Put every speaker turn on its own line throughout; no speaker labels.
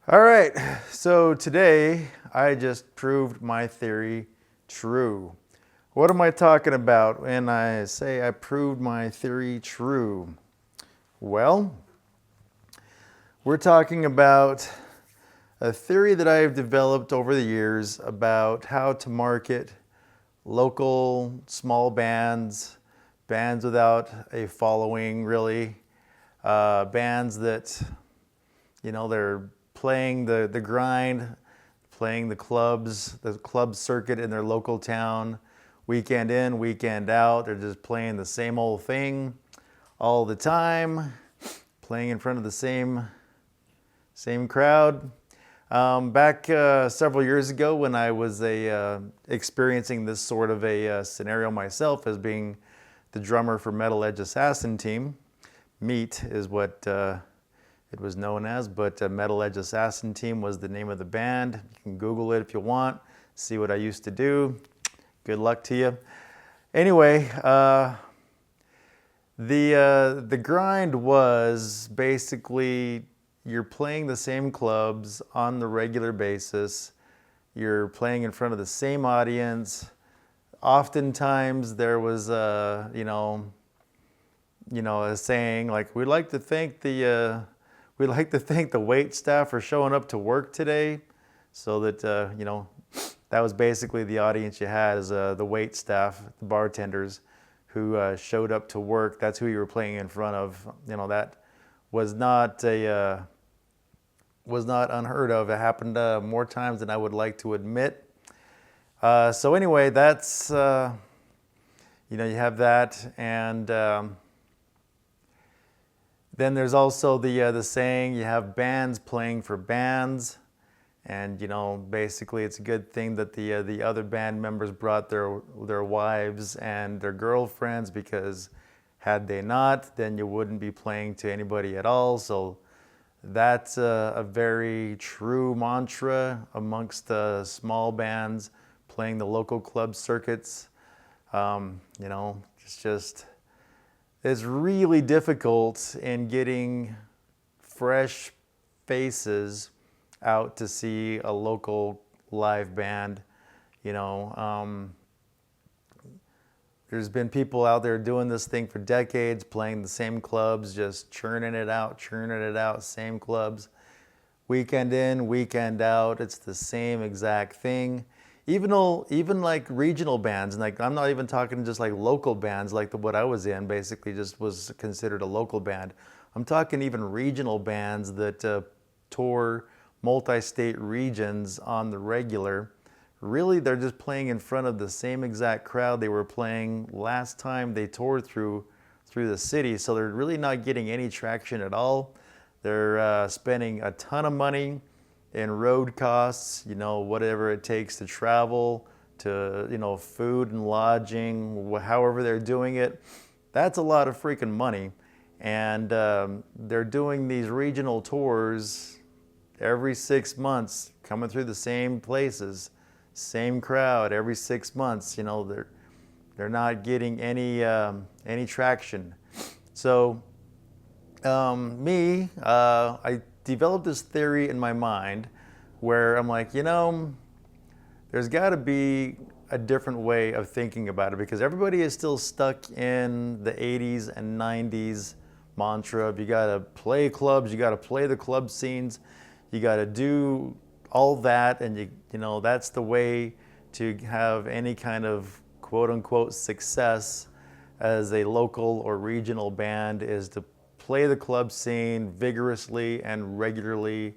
All right, so today I just proved my theory true. What am I talking about when I say I proved my theory true? Well, we're talking about a theory that I've developed over the years about how to market local small bands, bands without a following really, bands that, they're playing the grind, playing the club circuit in their local town, weekend in, weekend out. They're just playing the same old thing all the time, playing in front of the same crowd. Back several years ago when I was experiencing this sort of a scenario myself as being the drummer for Metal Edge Assassin team, Meat is what it was known as, but Metal Edge Assassin Team was the name of the band. You can Google it if you want, see what I used to do. Good luck to you. Anyway, the grind was basically you're playing the same clubs on the regular basis. You're playing in front of the same audience. Oftentimes there was a saying like, we'd like to thank the wait staff for showing up to work today. So that, that was basically the audience you had as the wait staff, the bartenders who showed up to work. That's who you were playing in front of. That was not unheard of. It happened more times than I would like to admit. So anyway, that's, you have that. And then there's also the saying, you have bands playing for bands. And, basically it's a good thing that the other band members brought their wives and their girlfriends, because had they not, then you wouldn't be playing to anybody at all. So that's a very true mantra amongst small bands playing the local club circuits. It's really difficult in getting fresh faces out to see a local live band. There's been people out there doing this thing for decades, playing the same clubs, just churning it out, same clubs. Weekend in, weekend out, it's the same exact thing. Even like regional bands, and like I'm not even talking just like local bands like what I was in, basically just was considered a local band. I'm talking even regional bands that tour multi-state regions on the regular. Really, they're just playing in front of the same exact crowd they were playing last time they toured through the city. So they're really not getting any traction at all. They're spending a ton of money in road costs, whatever it takes to travel, to, food and lodging, however they're doing it. That's a lot of freaking money. And they're doing these regional tours every 6 months, coming through the same places, same crowd every 6 months. They're not getting any traction. So I developed this theory in my mind where I'm like, there's got to be a different way of thinking about it, because everybody is still stuck in the 80s and 90s mantra of you got to play clubs, you got to play the club scenes, you got to do all that, and that's the way to have any kind of quote unquote success as a local or regional band, is to play the club scene vigorously and regularly.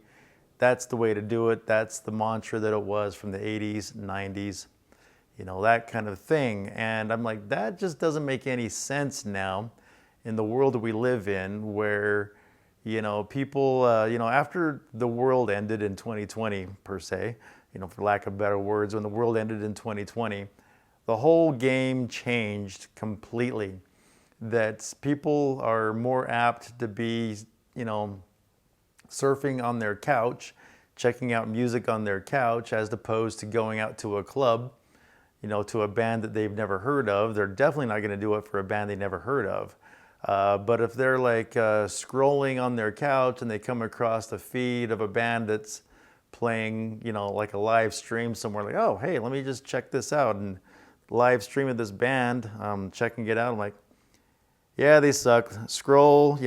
That's the way to do it. That's the mantra that it was from the 80s, 90s, that kind of thing. And I'm like, that just doesn't make any sense now in the world that we live in, where, people, after the world ended in 2020 per se, for lack of better words, when the world ended in 2020, the whole game changed completely. That people are more apt to be, surfing on their couch, checking out music on their couch, as opposed to going out to a club, to a band that they've never heard of. They're definitely not going to do it for a band they never heard of. But if they're like scrolling on their couch and they come across the feed of a band that's playing, like a live stream somewhere, like, oh, hey, let me just check this out, and live streaming this band, checking it out, I'm like, yeah, they suck. Scroll,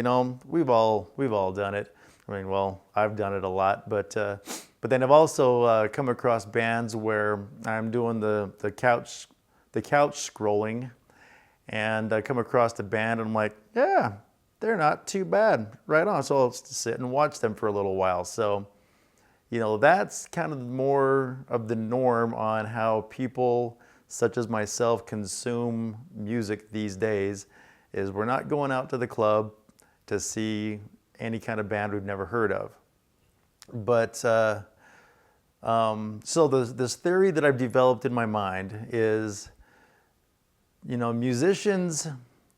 we've all done it. I mean, well, I've done it a lot, but then I've also come across bands where I'm doing the couch scrolling, and I come across the band and I'm like, yeah, they're not too bad. Right on. So I'll sit and watch them for a little while. So, that's kind of more of the norm on how people such as myself consume music these days, is we're not going out to the club to see any kind of band we've never heard of. But so this theory that I've developed in my mind is, musicians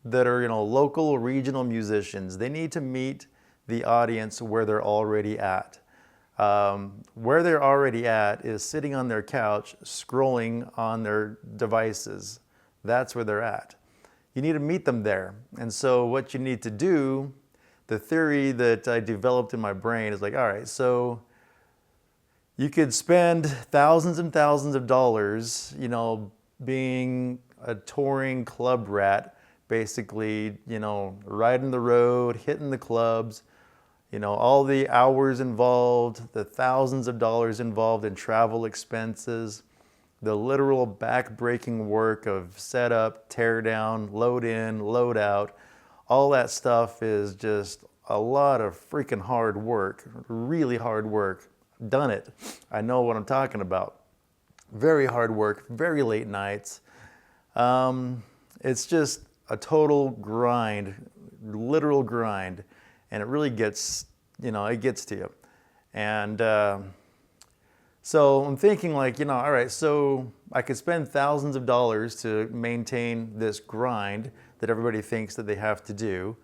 that are, local, regional musicians, they need to meet the audience where they're already at. Where they're already at is sitting on their couch, scrolling on their devices. That's where they're at. You need to meet them there. And so what you need to do, the theory that I developed in my brain is like, all right, so you could spend thousands and thousands of dollars, being a touring club rat, basically, riding the road, hitting the clubs, all the hours involved, the thousands of dollars involved in travel expenses, the literal back-breaking work of setup, tear down, load in, load out. All that stuff is just a lot of freaking hard work, really hard work. Done it. I know what I'm talking about. Very hard work, very late nights. It's just a total grind, literal grind, and it really gets, it gets to you. And so I'm thinking like, all right, so I could spend thousands of dollars to maintain this grind that everybody thinks that they have to do,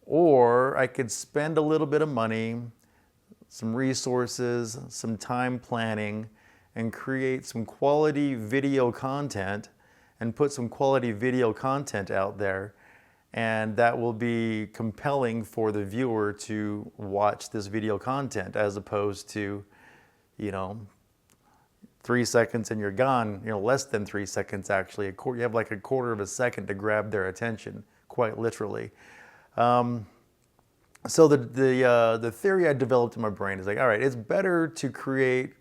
or I could spend a little bit of money, some resources, some time planning, and create some quality video content and put some quality video content out there. And that will be compelling for the viewer to watch this video content as opposed to, 3 seconds and you're gone, less than 3 seconds actually. You have like a quarter of a second to grab their attention, quite literally. So the theory I developed in my brain is like, all right, it's better to create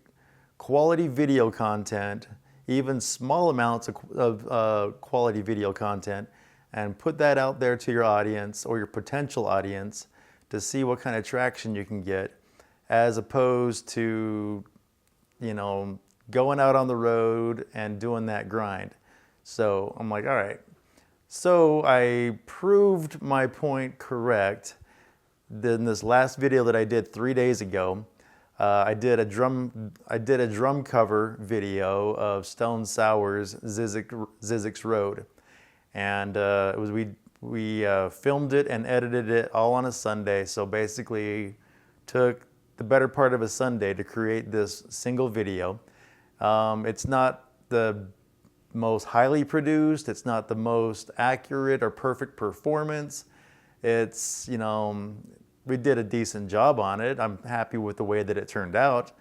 quality video content, even small amounts of quality video content, and put that out there to your audience or your potential audience to see what kind of traction you can get, as opposed to, going out on the road and doing that grind. So I'm like, all right. So I proved my point correct. Then this last video that I did 3 days ago, I did a drum cover video of Stone Sour's Zzyzx Road, and we filmed it and edited it all on a Sunday. So basically, took the better part of a Sunday to create this single video. It's not the most highly produced. It's not the most accurate or perfect performance. It's, we did a decent job on it. I'm happy with the way that it turned out.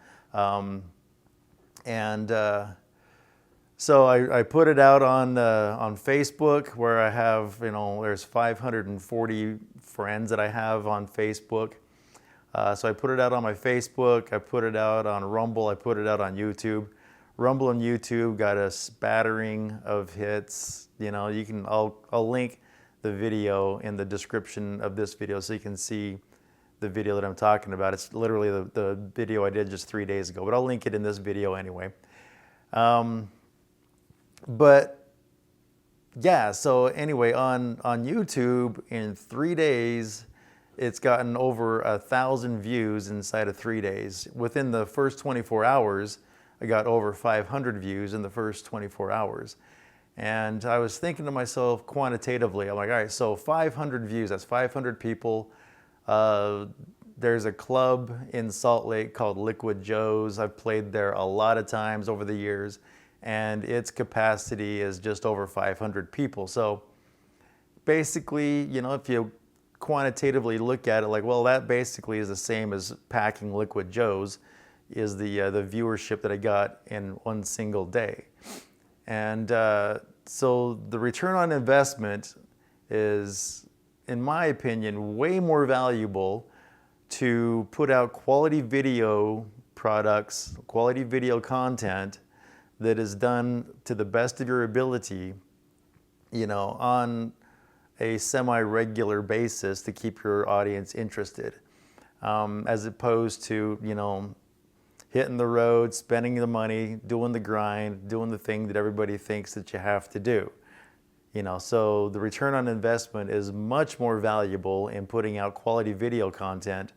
So I put it out on Facebook, where I have, there's 540 friends that I have on Facebook. So I put it out on my Facebook. I put it out on Rumble. I put it out on YouTube. Rumble and YouTube got a spattering of hits. I'll link the video in the description of this video so you can see the video that I'm talking about. It's literally the video I did just 3 days ago, but I'll link it in this video anyway. But yeah, so anyway, on YouTube in 3 days, it's gotten over 1,000 views inside of 3 days. Within the first 24 hours, I got over 500 views in the first 24 hours. And I was thinking to myself quantitatively, I'm like, all right, so 500 views, that's 500 people. There's a club in Salt Lake called Liquid Joe's. I've played there a lot of times over the years, and its capacity is just over 500 people. So basically, you know, if you quantitatively look at it, like, well, that basically is the same as packing Liquid Joe's, is the viewership that I got in one single day. And so the return on investment is, in my opinion, way more valuable to put out quality video products, quality video content that is done to the best of your ability, you know, on a semi-regular basis to keep your audience interested, as opposed to, you know, hitting the road, spending the money, doing the grind, doing the thing that everybody thinks that you have to do. You know, so the return on investment is much more valuable in putting out quality video content,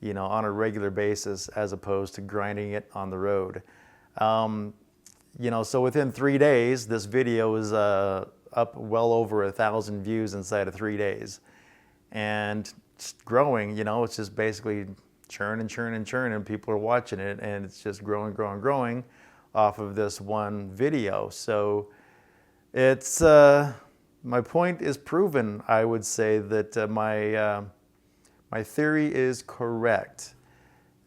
you know, on a regular basis, as opposed to grinding it on the road. You know, so within 3 days, this video is up well over 1,000 views inside of 3 days, and just growing. You know, it's just basically churn and churn and churn, and people are watching it, and it's just growing, growing, growing off of this one video. So it's my point is proven. I would say that my theory is correct,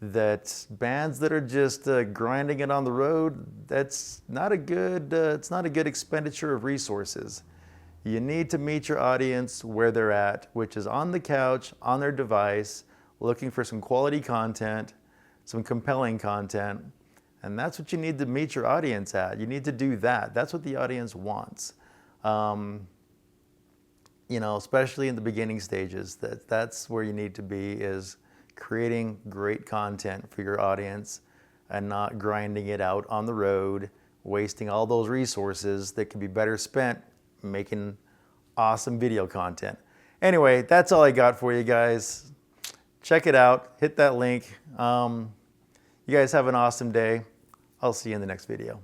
that bands that are just grinding it on the road, that's not a good, it's not a good expenditure of resources. You need to meet your audience where they're at, which is on the couch, on their device, looking for some quality content, some compelling content, and that's what you need to meet your audience at. You need to do that. That's what the audience wants. You know, especially in the beginning stages, that's where you need to be, is creating great content for your audience and not grinding it out on the road, wasting all those resources that could be better spent making awesome video content. Anyway, that's all I got for you guys. Check it out, hit that link. You guys have an awesome day. I'll see you in the next video.